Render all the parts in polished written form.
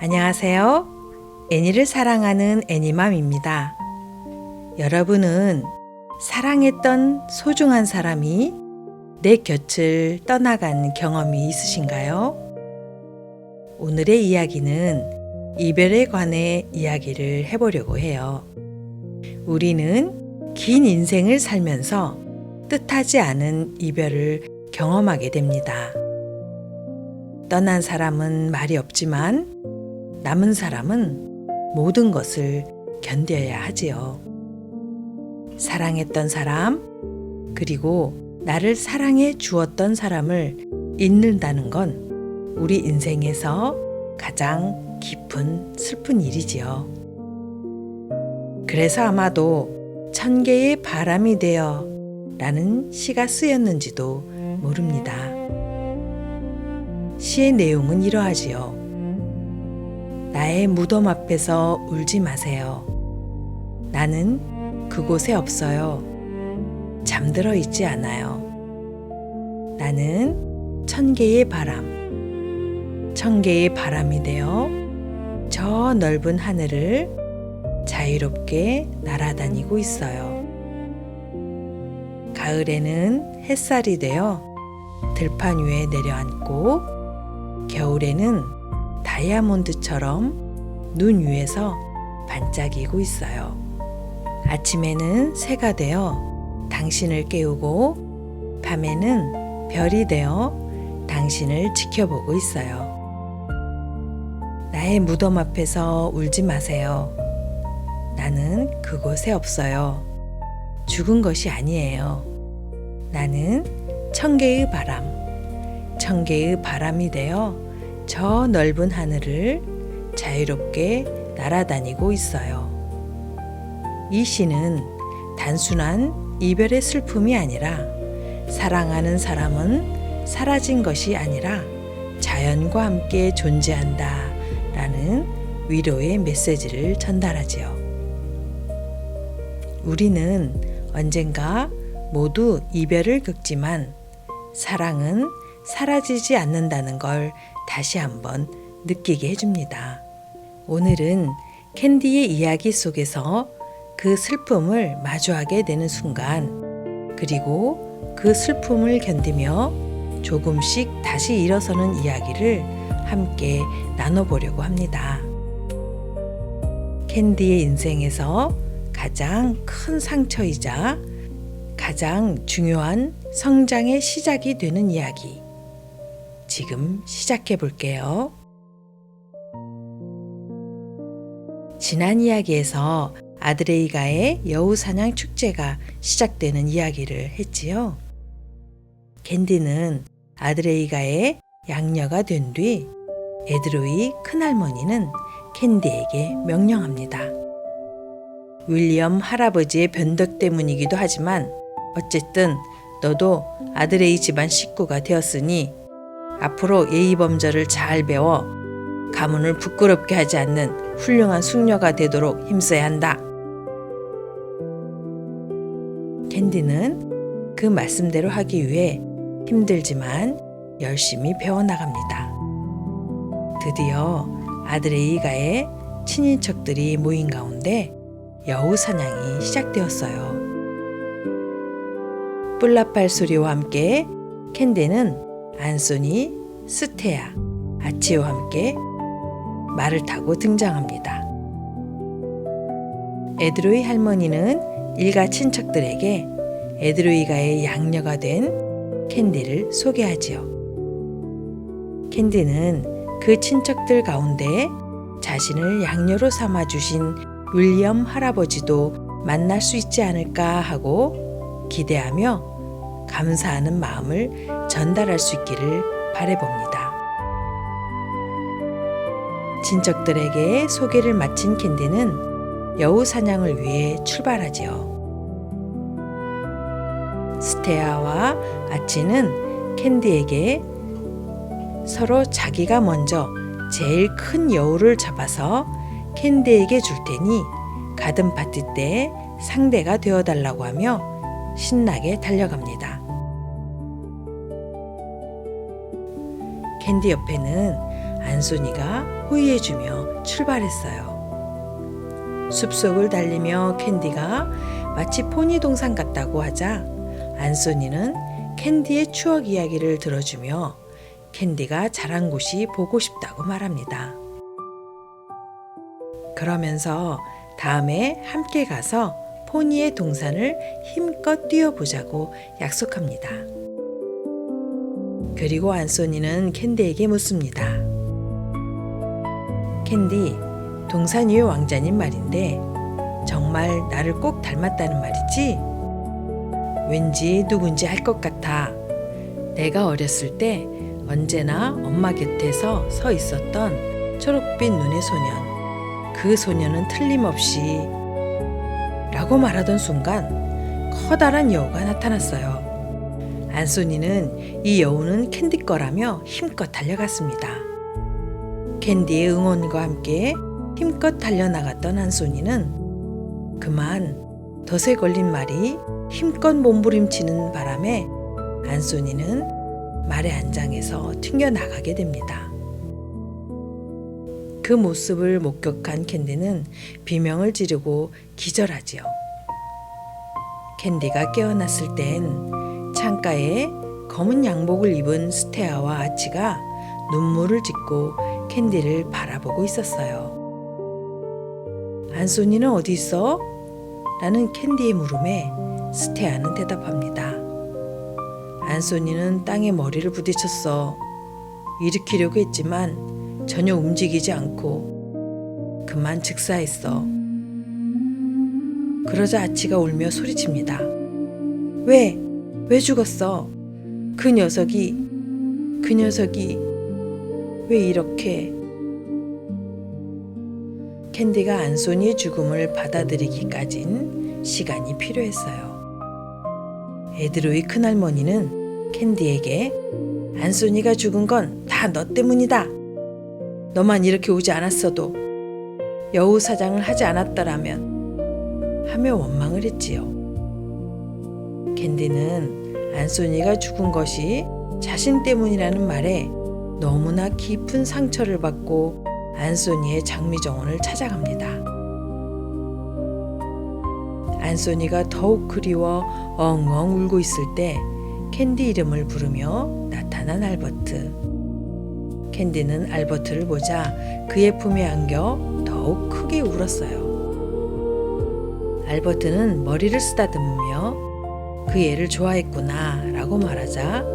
안녕하세요. 애니를 사랑하는 애니맘입니다. 여러분은 사랑했던 소중한 사람이 내 곁을 떠나간 경험이 있으신가요? 오늘의 이야기는 이별에 관해 이야기를 해보려고 해요. 우리는 긴 인생을 살면서 뜻하지 않은 이별을 경험하게 됩니다. 떠난 사람은 말이 없지만 남은 사람은 모든 것을 견뎌야 하지요. 사랑했던 사람, 그리고 나를 사랑해 주었던 사람을 잊는다는 건 우리 인생에서 가장 깊은 슬픈 일이지요. 그래서 아마도 천개의 바람이 되어 라는 시가 쓰였는지도 모릅니다. 시의 내용은 이러하지요. 나의 무덤 앞에서 울지 마세요. 나는 그곳에 없어요. 잠들어 있지 않아요. 나는 천개의 바람, 천개의 바람이 되어 저 넓은 하늘을 자유롭게 날아다니고 있어요. 가을에는 햇살이 되어 들판 위에 내려앉고 겨울에는 다이아몬드처럼 눈 위에서 반짝이고 있어요. 아침에는 새가 되어 당신을 깨우고 밤에는 별이 되어 당신을 지켜보고 있어요. 나의 무덤 앞에서 울지 마세요. 나는 그곳에 없어요. 죽은 것이 아니에요. 나는 천개의 바람, 천개의 바람이 되어 저 넓은 하늘을 자유롭게 날아다니고 있어요. 이 시는 단순한 이별의 슬픔이 아니라 사랑하는 사람은 사라진 것이 아니라 자연과 함께 존재한다 라는 위로의 메시지를 전달하지요. 우리는 언젠가 모두 이별을 겪지만 사랑은 사라지지 않는다는 걸 다시 한번 느끼게 해줍니다. 오늘은 캔디의 이야기 속에서 그 슬픔을 마주하게 되는 순간, 그리고 그 슬픔을 견디며 조금씩 다시 일어서는 이야기를 함께 나눠보려고 합니다. 캔디의 인생에서 가장 큰 상처이자 가장 중요한 성장의 시작이 되는 이야기. 지금 시작해 볼게요. 지난 이야기에서 아드레이가의 여우사냥 축제가 시작되는 이야기를 했지요. 캔디는 아드레이가의 양녀가 된 뒤 에드로이 큰할머니는 캔디에게 명령합니다. 윌리엄 할아버지의 변덕 때문이기도 하지만 어쨌든 너도 아드레이 집안 식구가 되었으니 앞으로 예의범절을 잘 배워 가문을 부끄럽게 하지 않는 훌륭한 숙녀가 되도록 힘써야 한다. 캔디는 그 말씀대로 하기 위해 힘들지만 열심히 배워나갑니다. 드디어 아드레이가의 친인척들이 모인 가운데 여우 사냥이 시작되었어요. 뿔나팔 소리와 함께 캔디는 안소니, 스테아, 아치와 함께 말을 타고 등장합니다. 에드로이 할머니는 일가 친척들에게 에드로이가의 양녀가 된 캔디를 소개하지요. 캔디는 그 친척들 가운데 자신을 양녀로 삼아주신 윌리엄 할아버지도 만날 수 있지 않을까 하고 기대하며 감사하는 마음을 전달할 수 있기를 바라봅니다. 친척들에게 소개를 마친 캔디는 여우 사냥을 위해 출발하지요. 스테아와 아치는 캔디에게 서로 자기가 먼저 제일 큰 여우를 잡아서 캔디에게 줄 테니 가든 파티 때 상대가 되어달라고 하며 신나게 달려갑니다. 캔디 옆에는 안소니가 호의해주며 출발했어요. 숲속을 달리며 캔디가 마치 포니 동상 같다고 하자 안소니는 캔디의 추억 이야기를 들어주며 캔디가 자란 곳이 보고 싶다고 말합니다. 그러면서 다음에 함께 가서 포니의 동산을 힘껏 뛰어보자고 약속합니다. 그리고 안소니는 캔디에게 묻습니다. 캔디, 동산 위의 왕자님 말인데 정말 나를 꼭 닮았다는 말이지? 왠지 누군지 알 것 같아. 내가 어렸을 때 언제나 엄마 곁에서 서 있었던 초록빛 눈의 소년. 그 소년은 틀림없이 라고 말하던 순간 커다란 여우가 나타났어요. 안소니는 이 여우는 캔디 거라며 힘껏 달려갔습니다. 캔디의 응원과 함께 힘껏 달려나갔던 안소니는 그만 덫에 걸린 말이 힘껏 몸부림치는 바람에 안소니는 말의 안장에서 튕겨나가게 됩니다. 그 모습을 목격한 캔디는 비명을 지르고 기절하지요. 캔디가 깨어났을 땐 창가에 검은 양복을 입은 스테아와 아치가 눈물을 짓고 캔디를 바라보고 있었어요. 안소니는 어디 있어? 라는 캔디의 물음에 스테아는 대답합니다. 안소니는 땅에 머리를 부딪혔어. 일으키려고 했지만 전혀 움직이지 않고 그만 즉사했어. 그러자 아치가 울며 소리칩니다. 왜 죽었어? 그 녀석이 왜 이렇게? 캔디가 안소니의 죽음을 받아들이기까진 시간이 필요했어요. 에드로이 큰할머니는 캔디에게 안소니가 죽은 건 다 너 때문이다. 너만 이렇게 오지 않았어도 여우 사장을 하지 않았더라면 하며 원망을 했지요. 캔디는 안소니가 죽은 것이 자신 때문이라는 말에 너무나 깊은 상처를 받고 안소니의 장미정원을 찾아갑니다. 안소니가 더욱 그리워 엉엉 울고 있을 때 캔디 이름을 부르며 나타난 알버트. 캔디는 알버트를 보자 그의 품에 안겨 더욱 크게 울었어요. 알버트는 머리를 쓰다듬으며 그 애를 좋아했구나 라고 말하자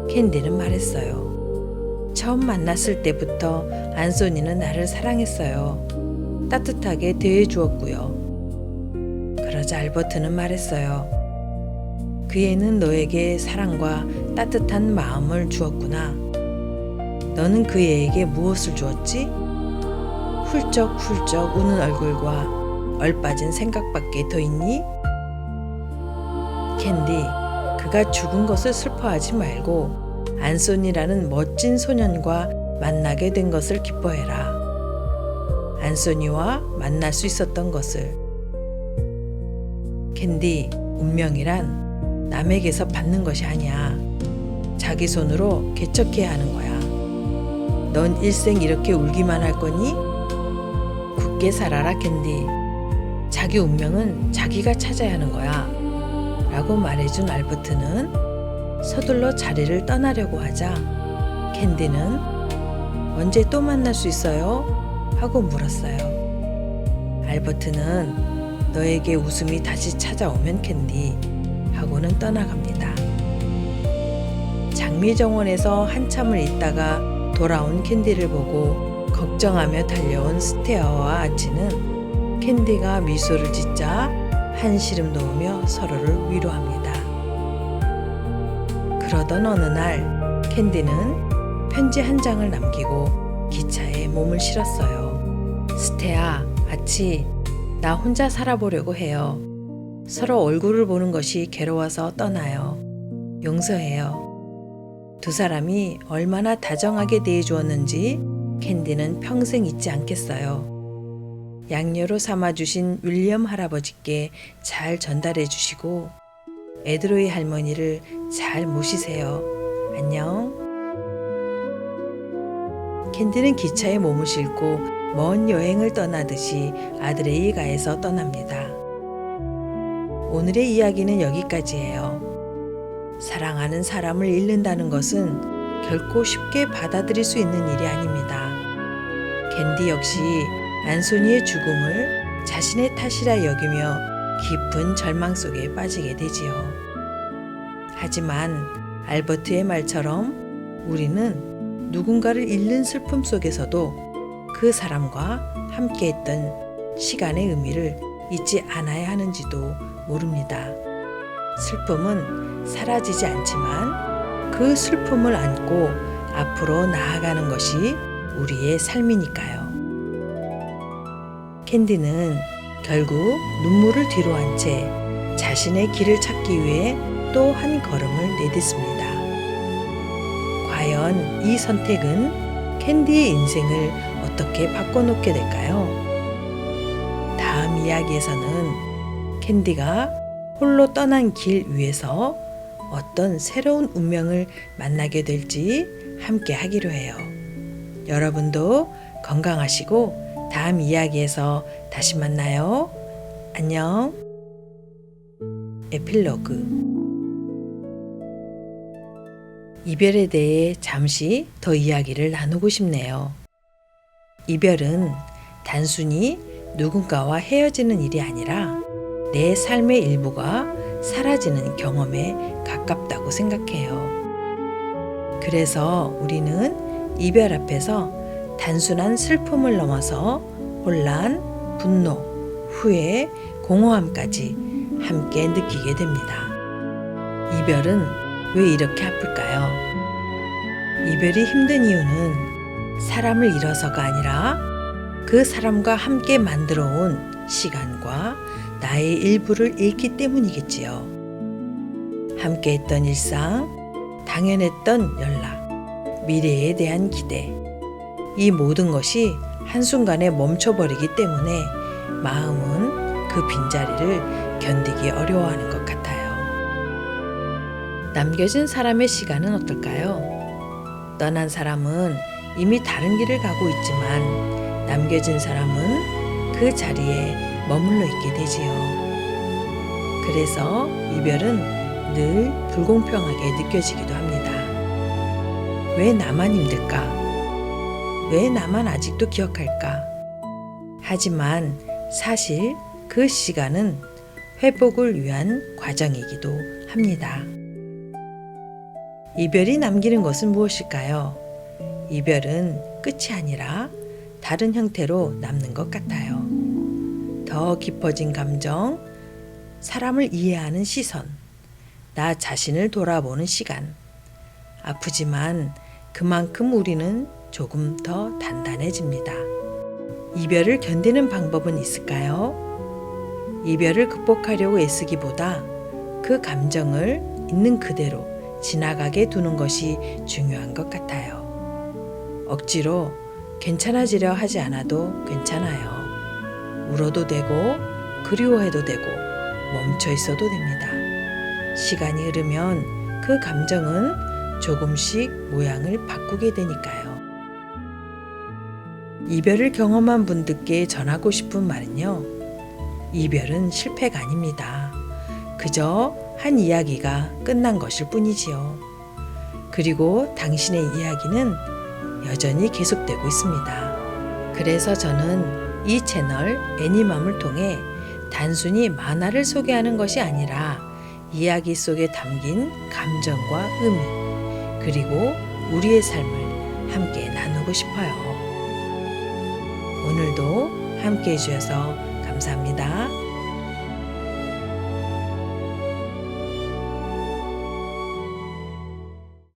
캔디는 말했어요. 처음 만났을 때부터 안소니는 나를 사랑했어요. 따뜻하게 대해주었고요. 그러자 알버트는 말했어요. 그 애는 너에게 사랑과 따뜻한 마음을 주었구나. 너는 그 애에게 무엇을 주었지? 훌쩍훌쩍 우는 얼굴과 얼빠진 생각밖에 더 있니? 캔디, 그가 죽은 것을 슬퍼하지 말고 안소니라는 멋진 소년과 만나게 된 것을 기뻐해라. 안소니와 만날 수 있었던 것을. 캔디, 운명이란 남에게서 받는 것이 아니야. 자기 손으로 개척해야 하는 거야. 넌 일생 이렇게 울기만 할 거니? 굳게 살아라, 캔디. 자기 운명은 자기가 찾아야 하는 거야. 라고 말해준 알버트는 서둘러 자리를 떠나려고 하자 캔디는 언제 또 만날 수 있어요? 하고 물었어요. 알버트는 너에게 웃음이 다시 찾아오면 캔디 하고는 떠나갑니다. 장미정원에서 한참을 있다가 돌아온 캔디를 보고 걱정하며 달려온 스테아와 아치는 캔디가 미소를 짓자 한시름 놓으며 서로를 위로합니다. 그러던 어느 날 캔디는 편지 한 장을 남기고 기차에 몸을 실었어요. 스테아, 아치, 나 혼자 살아보려고 해요. 서로 얼굴을 보는 것이 괴로워서 떠나요. 용서해요. 두 사람이 얼마나 다정하게 대해주었는지 캔디는 평생 잊지 않겠어요. 양녀로 삼아주신 윌리엄 할아버지께 잘 전달해 주시고 에드로이 할머니를 잘 모시세요. 안녕. 캔디는 기차에 몸을 싣고 먼 여행을 떠나듯이 아드레이가에서 떠납니다. 오늘의 이야기는 여기까지예요. 사랑하는 사람을 잃는다는 것은 결코 쉽게 받아들일 수 있는 일이 아닙니다. 캔디 역시 안소니의 죽음을 자신의 탓이라 여기며 깊은 절망 속에 빠지게 되지요. 하지만 알버트의 말처럼 우리는 누군가를 잃는 슬픔 속에서도 그 사람과 함께했던 시간의 의미를 잊지 않아야 하는지도 모릅니다. 슬픔은 사라지지 않지만 그 슬픔을 안고 앞으로 나아가는 것이 우리의 삶이니까요. 캔디는 결국 눈물을 뒤로 한 채 자신의 길을 찾기 위해 또 한 걸음을 내딛습니다. 과연 이 선택은 캔디의 인생을 어떻게 바꿔놓게 될까요? 다음 이야기에서는 캔디가 홀로 떠난 길 위에서 어떤 새로운 운명을 만나게 될지 함께 하기로 해요. 여러분도 건강하시고 다음 이야기에서 다시 만나요. 안녕. 에필로그. 이별에 대해 잠시 더 이야기를 나누고 싶네요. 이별은 단순히 누군가와 헤어지는 일이 아니라 내 삶의 일부가 사라지는 경험에 가깝다고 생각해요. 그래서 우리는 이별 앞에서 단순한 슬픔을 넘어서 혼란, 분노, 후회, 공허함까지 함께 느끼게 됩니다. 이별은 왜 이렇게 아플까요? 이별이 힘든 이유는 사람을 잃어서가 아니라 그 사람과 함께 만들어 온 시간과 나의 일부를 잃기 때문이겠지요. 함께 했던 일상, 당연했던 연락, 미래에 대한 기대, 이 모든 것이 한순간에 멈춰버리기 때문에 마음은 그 빈자리를 견디기 어려워하는 것 같아요. 남겨진 사람의 시간은 어떨까요? 떠난 사람은 이미 다른 길을 가고 있지만 남겨진 사람은 그 자리에 머물러 있게 되지요. 그래서 이별은 늘 불공평하게 느껴지기도 합니다. 왜 나만 힘들까? 왜 나만 아직도 기억할까? 하지만 사실 그 시간은 회복을 위한 과정이기도 합니다. 이별이 남기는 것은 무엇일까요? 이별은 끝이 아니라 다른 형태로 남는 것 같아요. 더 깊어진 감정, 사람을 이해하는 시선, 나 자신을 돌아보는 시간. 아프지만 그만큼 우리는 조금 더 단단해집니다. 이별을 견디는 방법은 있을까요? 이별을 극복하려고 애쓰기보다 그 감정을 있는 그대로 지나가게 두는 것이 중요한 것 같아요. 억지로 괜찮아지려 하지 않아도 괜찮아요. 울어도 되고 그리워해도 되고 멈춰 있어도 됩니다. 시간이 흐르면 그 감정은 조금씩 모양을 바꾸게 되니까요. 이별을 경험한 분들께 전하고 싶은 말은요. 이별은 실패가 아닙니다. 그저 한 이야기가 끝난 것일 뿐이지요. 그리고 당신의 이야기는 여전히 계속되고 있습니다. 그래서 저는 이 채널 애니맘을 통해 단순히 만화를 소개하는 것이 아니라 이야기 속에 담긴 감정과 의미, 그리고 우리의 삶을 함께 나누고 싶어요. 오늘도 함께 해주셔서 감사합니다.